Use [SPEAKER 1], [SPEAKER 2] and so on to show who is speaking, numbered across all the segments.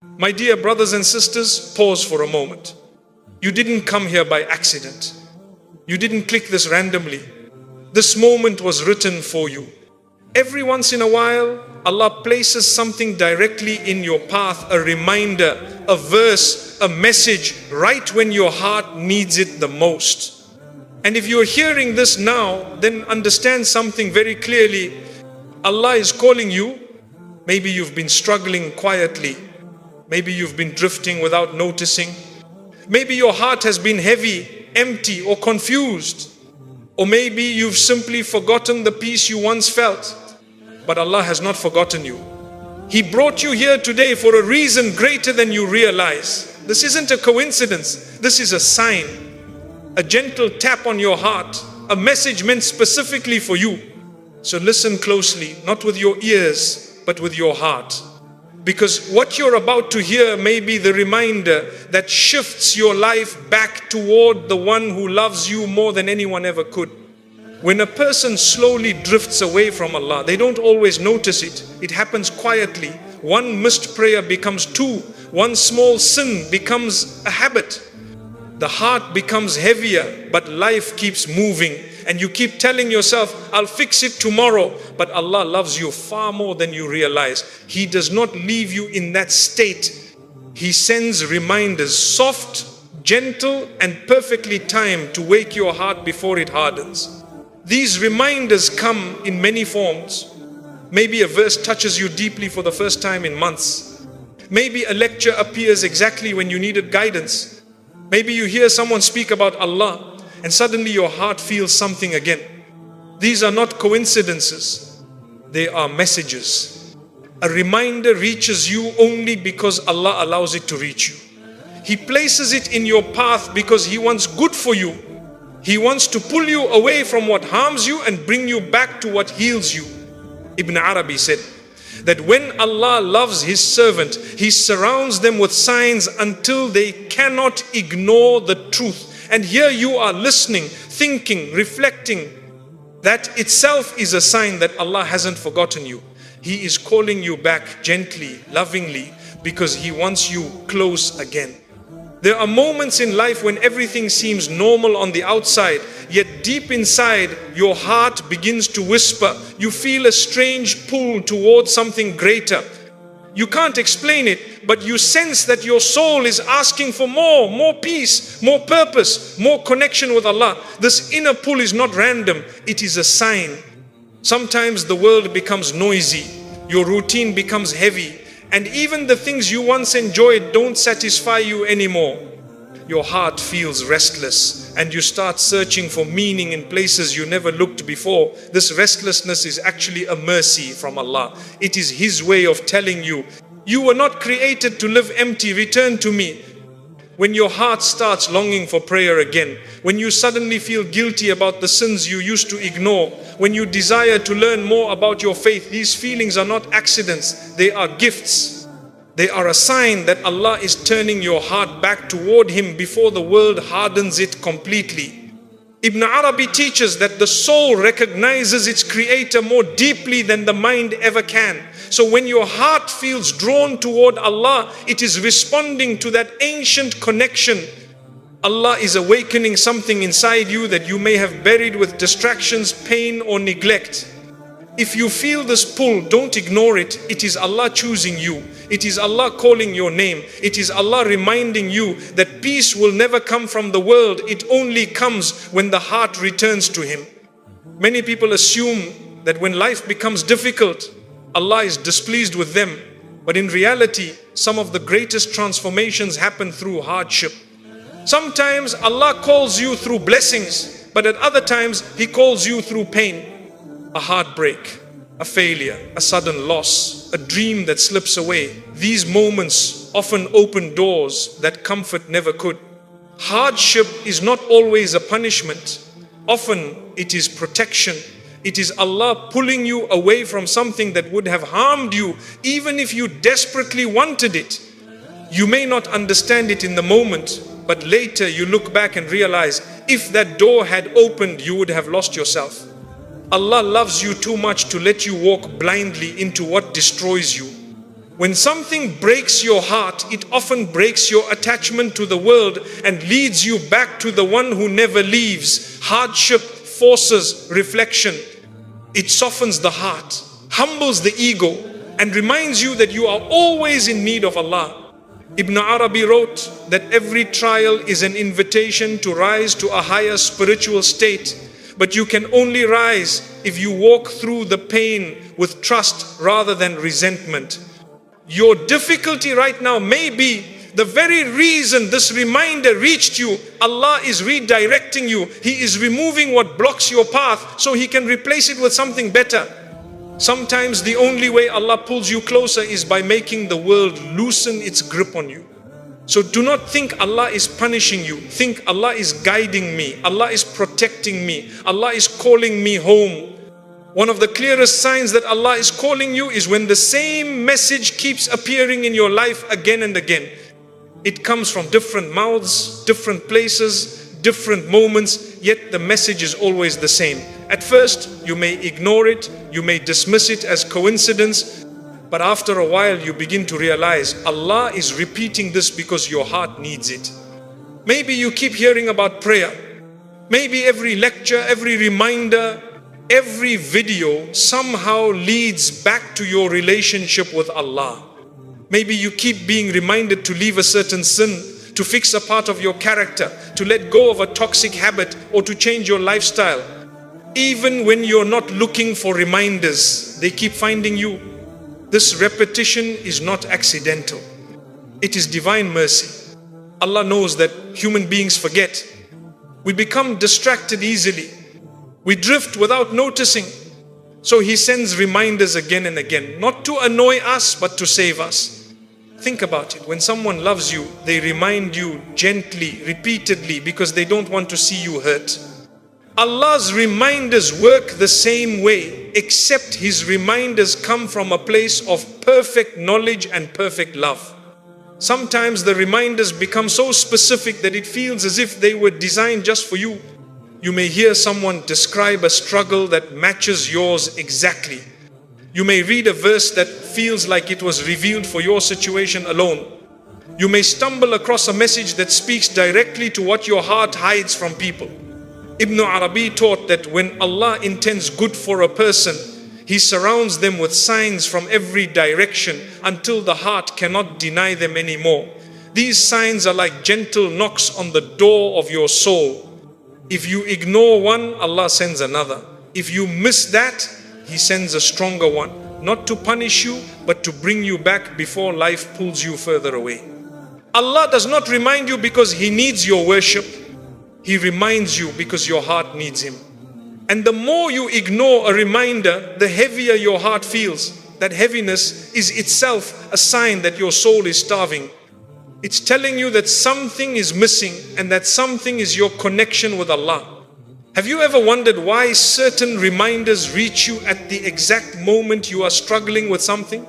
[SPEAKER 1] My dear brothers and sisters, pause for a moment. You didn't come here by accident. You didn't click this randomly. This moment was written for you. Every once in a while, Allah places something directly in your path, a reminder, a verse, a message, right when your heart needs it the most. And if you're hearing this now, then understand something very clearly. Allah is calling you. Maybe you've been struggling quietly. Maybe you've been drifting without noticing. Maybe your heart has been heavy, empty, or confused. Or maybe you've simply forgotten the peace you once felt. But Allah has not forgotten you. He brought you here today for a reason greater than you realize. This isn't a coincidence. This is a sign. A gentle tap on your heart. A message meant specifically for you. So listen closely, not with your ears, but with your heart. Because what you're about to hear may be the reminder that shifts your life back toward the one who loves you more than anyone ever could. When a person slowly drifts away from Allah, they don't always notice it. It happens quietly. One missed prayer becomes two. One small sin becomes a habit. The heart becomes heavier, but life keeps moving. And you keep telling yourself, I'll fix it tomorrow. But Allah loves you far more than you realize. He does not leave you in that state. He sends reminders, soft, gentle, and perfectly timed to wake your heart before it hardens. These reminders come in many forms. Maybe a verse touches you deeply for the first time in months. Maybe a lecture appears exactly when you needed guidance. Maybe you hear someone speak about Allah, and suddenly your heart feels something again. These are not coincidences. They are messages. A reminder reaches you only because Allah allows it to reach you. He places it in your path because He wants good for you. He wants to pull you away from what harms you and bring you back to what heals you. Ibn Arabi said that when Allah loves His servant, He surrounds them with signs until they cannot ignore the truth. And here you are listening, thinking, reflecting. That itself is a sign that Allah hasn't forgotten you. He is calling you back gently, lovingly, because He wants you close again. There are moments in life when everything seems normal on the outside, yet deep inside your heart begins to whisper. You feel a strange pull towards something greater. You can't explain it, but you sense that your soul is asking for more peace, more purpose, more connection with Allah. This inner pull is not random, it is a sign. Sometimes the world becomes noisy, your routine becomes heavy, and even the things you once enjoyed don't satisfy you anymore. Your heart feels restless and you start searching for meaning in places you never looked before. This restlessness is actually a mercy from Allah. It is His way of telling you, you were not created to live empty, return to me. When your heart starts longing for prayer again, when you suddenly feel guilty about the sins you used to ignore, when you desire to learn more about your faith, these feelings are not accidents, they are gifts. They are a sign that Allah is turning your heart back toward Him before the world hardens it completely. Ibn Arabi teaches that the soul recognizes its creator more deeply than the mind ever can. So when your heart feels drawn toward Allah, it is responding to that ancient connection. Allah is awakening something inside you that you may have buried with distractions, pain, or neglect. If you feel this pull, don't ignore it. It is Allah choosing you. It is Allah calling your name. It is Allah reminding you that peace will never come from the world. It only comes when the heart returns to Him. Many people assume that when life becomes difficult, Allah is displeased with them. But in reality, some of the greatest transformations happen through hardship. Sometimes Allah calls you through blessings, but at other times He calls you through pain. A heartbreak, a failure, a sudden loss, a dream that slips away. These moments often open doors that comfort never could. Hardship is not always a punishment. Often it is protection. It is Allah pulling you away from something that would have harmed you even if you desperately wanted it. You may not understand it in the moment, but later you look back and realize if that door had opened, you would have lost yourself. Allah loves you too much to let you walk blindly into what destroys you. When something breaks your heart, it often breaks your attachment to the world and leads you back to the one who never leaves. Hardship forces reflection. It softens the heart, humbles the ego, and reminds you that you are always in need of Allah. Ibn Arabi wrote that every trial is an invitation to rise to a higher spiritual state, but you can only rise if you walk through the pain with trust rather than resentment. Your difficulty right now may be the very reason this reminder reached you. Allah is redirecting you. He is removing what blocks your path so He can replace it with something better. Sometimes the only way Allah pulls you closer is by making the world loosen its grip on you. So do not think Allah is punishing you. Think Allah is guiding me. Allah is protecting me. Allah is calling me home. One of the clearest signs that Allah is calling you is when the same message keeps appearing in your life again and again. It comes from different mouths, different places, different moments, yet the message is always the same. At first, you may ignore it, you may dismiss it as coincidence, but after a while you begin to realize Allah is repeating this because your heart needs it. Maybe you keep hearing about prayer. Maybe every lecture, every reminder, every video somehow leads back to your relationship with Allah. Maybe you keep being reminded to leave a certain sin, to fix a part of your character, to let go of a toxic habit, or to change your lifestyle. Even when you're not looking for reminders, they keep finding you. This repetition is not accidental. It is divine mercy. Allah knows that human beings forget. We become distracted easily. We drift without noticing. So He sends reminders again and again, not to annoy us, but to save us. Think about it. When someone loves you, they remind you gently, repeatedly, because they don't want to see you hurt. Allah's reminders work the same way, except His reminders come from a place of perfect knowledge and perfect love. Sometimes the reminders become so specific that it feels as if they were designed just for you. You may hear someone describe a struggle that matches yours exactly. You may read a verse that feels like it was revealed for your situation alone. You may stumble across a message that speaks directly to what your heart hides from people. Ibn Arabi taught that when Allah intends good for a person, He surrounds them with signs from every direction until the heart cannot deny them anymore. These signs are like gentle knocks on the door of your soul. If you ignore one, Allah sends another. If you miss that, He sends a stronger one. Not to punish you, but to bring you back before life pulls you further away. Allah does not remind you because He needs your worship. He reminds you because your heart needs Him. And the more you ignore a reminder, the heavier your heart feels. That heaviness is itself a sign that your soul is starving. It's telling you that something is missing, and that something is your connection with Allah. Have you ever wondered why certain reminders reach you at the exact moment you are struggling with something?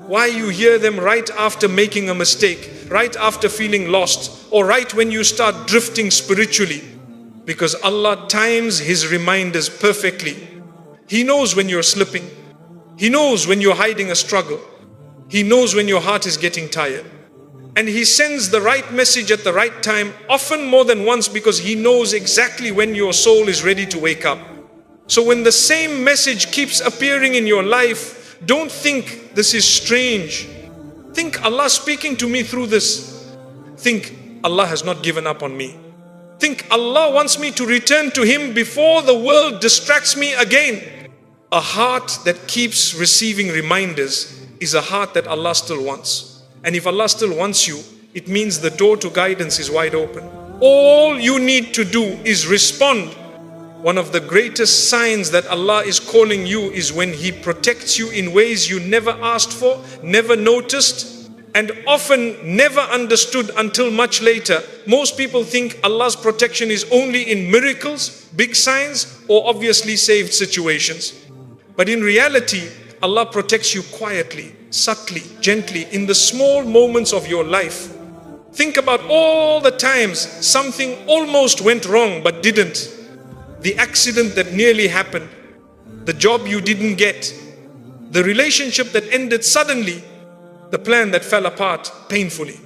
[SPEAKER 1] Why you hear them right after making a mistake, right after feeling lost, or right when you start drifting spiritually? Because Allah times His reminders perfectly. He knows when you're slipping. He knows when you're hiding a struggle. He knows when your heart is getting tired. And He sends the right message at the right time, often more than once, because He knows exactly when your soul is ready to wake up. So when the same message keeps appearing in your life, don't think this is strange. Think Allah speaking to me through this. Think Allah has not given up on me. Think Allah wants me to return to Him before the world distracts me again. A heart that keeps receiving reminders is a heart that Allah still wants. And if Allah still wants you, it means the door to guidance is wide open. All you need to do is respond. One of the greatest signs that Allah is calling you is when He protects you in ways you never asked for, never noticed, and often never understood until much later. Most people think Allah's protection is only in miracles, big signs, or obviously saved situations. But in reality, Allah protects you quietly, subtly, gently, in the small moments of your life. Think about all the times something almost went wrong but didn't. The accident that nearly happened, the job you didn't get, the relationship that ended suddenly, The plan that fell apart painfully.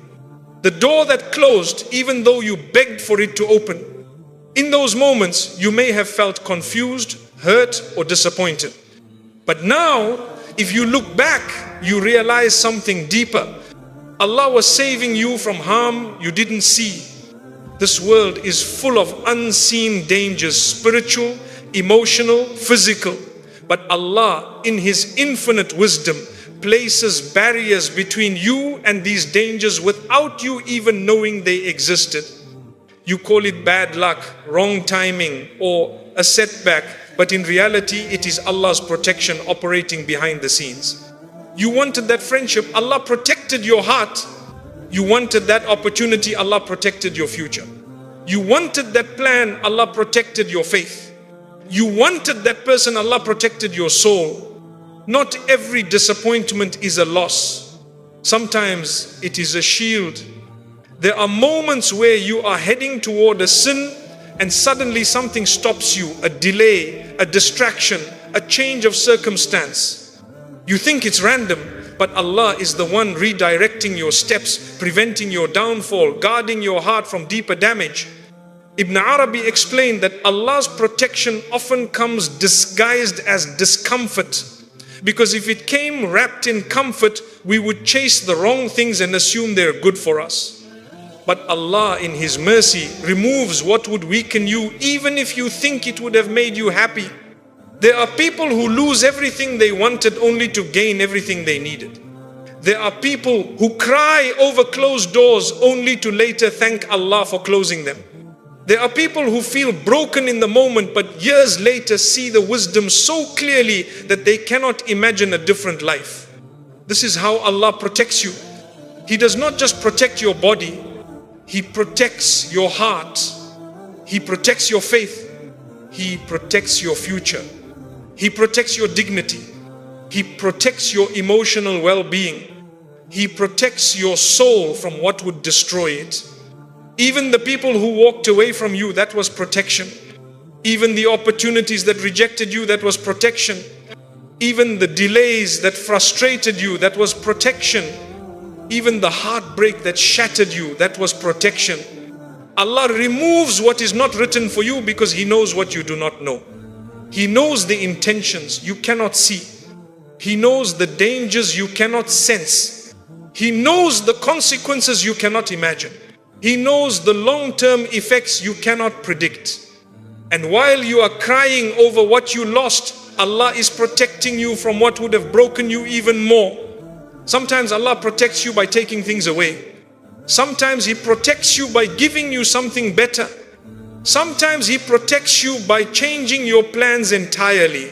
[SPEAKER 1] The door that closed even though you begged for it to open. In those moments, you may have felt confused, hurt, or disappointed. But now, if you look back, you realize something deeper. Allah was saving you from harm you didn't see. This world is full of unseen dangers, spiritual, emotional, physical. But Allah, in His infinite wisdom, places barriers between you and these dangers without you even knowing they existed. You call it bad luck, wrong timing, or a setback, but in reality it is Allah's protection operating behind the scenes. You wanted that friendship, Allah protected your heart. You wanted that opportunity, Allah protected your future. You wanted that plan, Allah protected your faith. You wanted that person, Allah protected your soul. Not every disappointment is a loss. Sometimes it is a shield. There are moments where you are heading toward a sin and suddenly something stops you, a delay, a distraction, a change of circumstance. You think it's random, but Allah is the one redirecting your steps, preventing your downfall, guarding your heart from deeper damage. Ibn Arabi explained that Allah's protection often comes disguised as discomfort. Because if it came wrapped in comfort, we would chase the wrong things and assume they're good for us. But Allah in His mercy removes what would weaken you, even if you think it would have made you happy. There are people who lose everything they wanted only to gain everything they needed. There are people who cry over closed doors only to later thank Allah for closing them. There are people who feel broken in the moment but years later see the wisdom so clearly that they cannot imagine a different life. This is how Allah protects you. He does not just protect your body, He protects your heart. He protects your faith. He protects your future. He protects your dignity. He protects your emotional well-being. He protects your soul from what would destroy it. Even the people who walked away from you, that was protection. Even the opportunities that rejected you, that was protection. Even the delays that frustrated you, that was protection. Even the heartbreak that shattered you, that was protection. Allah removes what is not written for you because He knows what you do not know. He knows the intentions you cannot see. He knows the dangers you cannot sense. He knows the consequences you cannot imagine. He knows the long-term effects you cannot predict. And while you are crying over what you lost, Allah is protecting you from what would have broken you even more. Sometimes Allah protects you by taking things away. Sometimes He protects you by giving you something better. Sometimes He protects you by changing your plans entirely.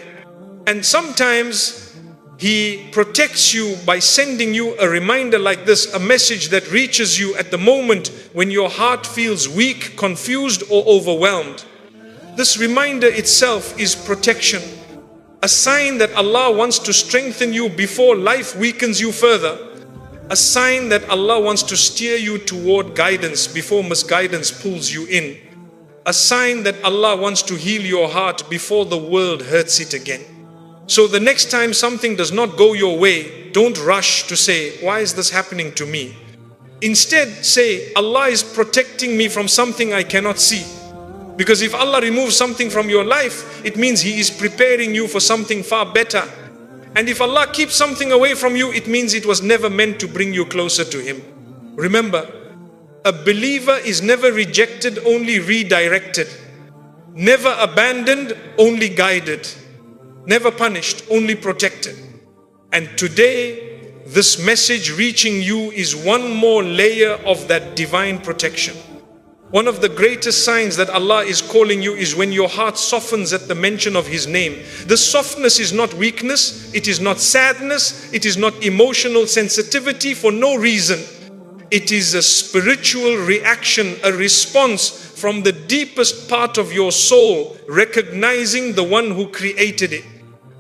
[SPEAKER 1] And sometimes He protects you by sending you a reminder like this, a message that reaches you at the moment when your heart feels weak, confused, or overwhelmed. This reminder itself is protection, a sign that Allah wants to strengthen you before life weakens you further, a sign that Allah wants to steer you toward guidance before misguidance pulls you in, a sign that Allah wants to heal your heart before the world hurts it again. So the next time something does not go your way, don't rush to say, why is this happening to me? Instead, say, Allah is protecting me from something I cannot see. Because if Allah removes something from your life, it means He is preparing you for something far better. And if Allah keeps something away from you, it means it was never meant to bring you closer to Him. Remember, a believer is never rejected, only redirected. Never abandoned, only guided. Never punished, only protected. And today, this message reaching you is one more layer of that divine protection. One of the greatest signs that Allah is calling you is when your heart softens at the mention of His name. This softness is not weakness, it is not sadness, it is not emotional sensitivity for no reason. It is a spiritual reaction, a response from the deepest part of your soul, recognizing the one who created it.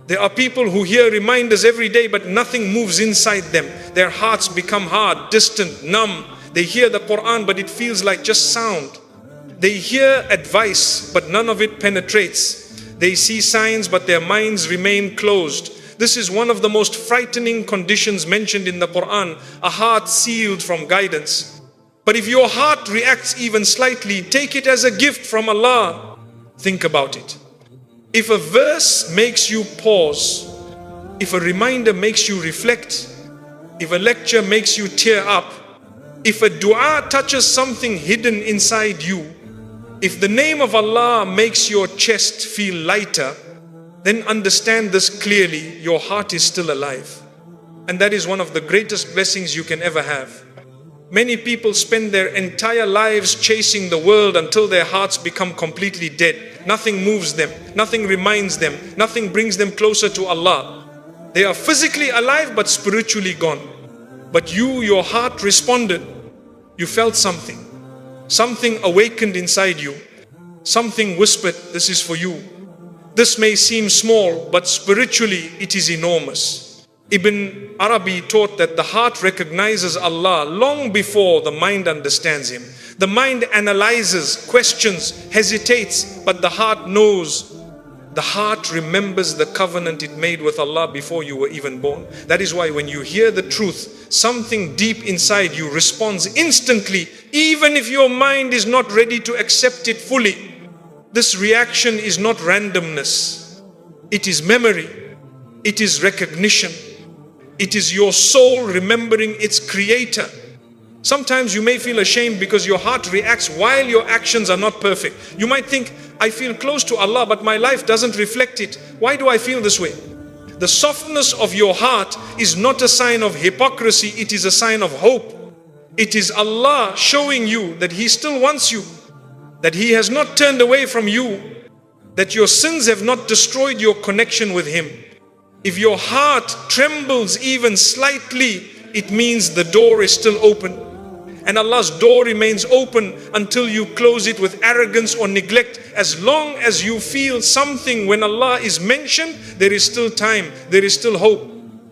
[SPEAKER 1] There are people who hear reminders every day, but nothing moves inside them. Their hearts become hard, distant, numb. They hear the Quran, but it feels like just sound. They hear advice, but none of it penetrates. They see signs, but their minds remain closed. This is one of the most frightening conditions mentioned in the Quran, a heart sealed from guidance. But if your heart reacts even slightly, take it as a gift from Allah. Think about it. If a verse makes you pause, if a reminder makes you reflect, if a lecture makes you tear up, if a dua touches something hidden inside you, if the name of Allah makes your chest feel lighter, then understand this clearly, your heart is still alive. And that is one of the greatest blessings you can ever have. Many people spend their entire lives chasing the world until their hearts become completely dead. Nothing moves them, nothing reminds them, nothing brings them closer to Allah. They are physically alive but spiritually gone. But your heart responded. You felt something. Something awakened inside you. Something whispered, this is for you. This may seem small, but spiritually it is enormous. Ibn Arabi taught that the heart recognizes Allah long before the mind understands Him. The mind analyzes, questions, hesitates, but the heart knows. The heart remembers the covenant it made with Allah before you were even born. That is why when you hear the truth, something deep inside you responds instantly, even if your mind is not ready to accept it fully. This reaction is not randomness. It is memory. It is recognition. It is your soul remembering its creator. Sometimes you may feel ashamed because your heart reacts while your actions are not perfect. You might think, I feel close to Allah, but my life doesn't reflect it. Why do I feel this way? The softness of your heart is not a sign of hypocrisy, it is a sign of hope. It is Allah showing you that He still wants you, that He has not turned away from you, that your sins have not destroyed your connection with Him. If your heart trembles even slightly, it means the door is still open. And Allah's door remains open until you close it with arrogance or neglect. As long as you feel something when Allah is mentioned, there is still time, there is still hope.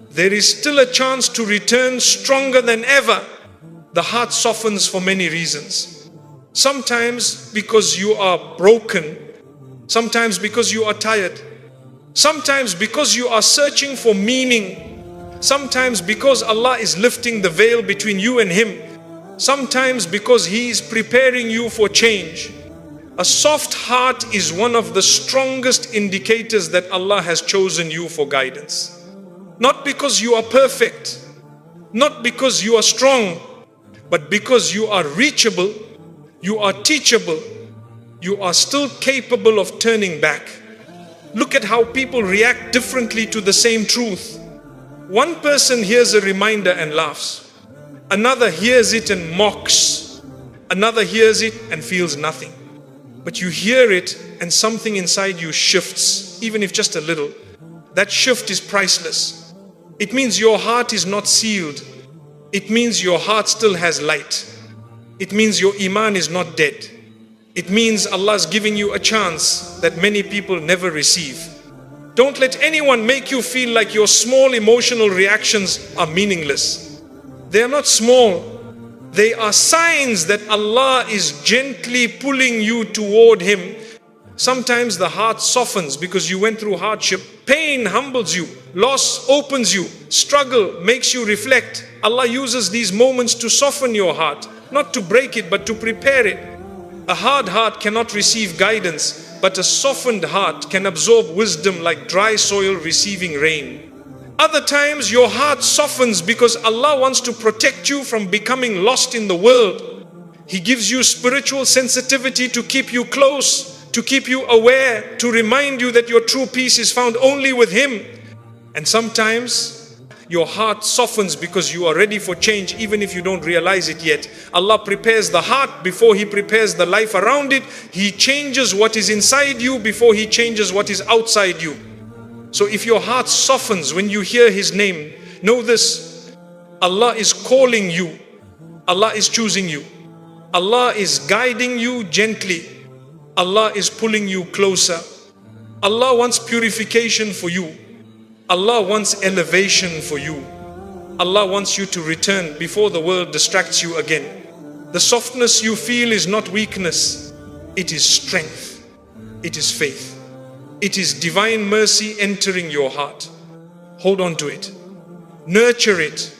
[SPEAKER 1] There is still a chance to return stronger than ever. The heart softens for many reasons. Sometimes because you are broken, sometimes because you are tired, sometimes because you are searching for meaning, sometimes because Allah is lifting the veil between you and Him, sometimes because He is preparing you for change. A soft heart is one of the strongest indicators that Allah has chosen you for guidance. Not because you are perfect, not because you are strong, but because you are reachable, you are teachable, you are still capable of turning back. Look at how people react differently to the same truth. One person hears a reminder and laughs. Another hears it and mocks. Another hears it and feels nothing. But you hear it and something inside you shifts, even if just a little. That shift is priceless. It means your heart is not sealed. It means your heart still has light. It means your Iman is not dead. It means Allah is giving you a chance that many people never receive. Don't let anyone make you feel like your small emotional reactions are meaningless. They are not small. They are signs that Allah is gently pulling you toward Him. Sometimes the heart softens because you went through hardship. Pain humbles you. Loss opens you. Struggle makes you reflect. Allah uses these moments to soften your heart, not to break it, but to prepare it. A hard heart cannot receive guidance, but a softened heart can absorb wisdom like dry soil receiving rain. Other times your heart softens because Allah wants to protect you from becoming lost in the world. He gives you spiritual sensitivity to keep you close, to keep you aware, to remind you that your true peace is found only with Him. And sometimes your heart softens because you are ready for change, even if you don't realize it yet. Allah prepares the heart before He prepares the life around it. He changes what is inside you before He changes what is outside you. So if your heart softens when you hear His name, know this: Allah is calling you. Allah is choosing you. Allah is guiding you gently. Allah is pulling you closer. Allah wants purification for you. Allah wants elevation for you. Allah wants you to return before the world distracts you again. The softness you feel is not weakness. It is strength. It is faith. It is divine mercy entering your heart. hold on to it. Nurture it.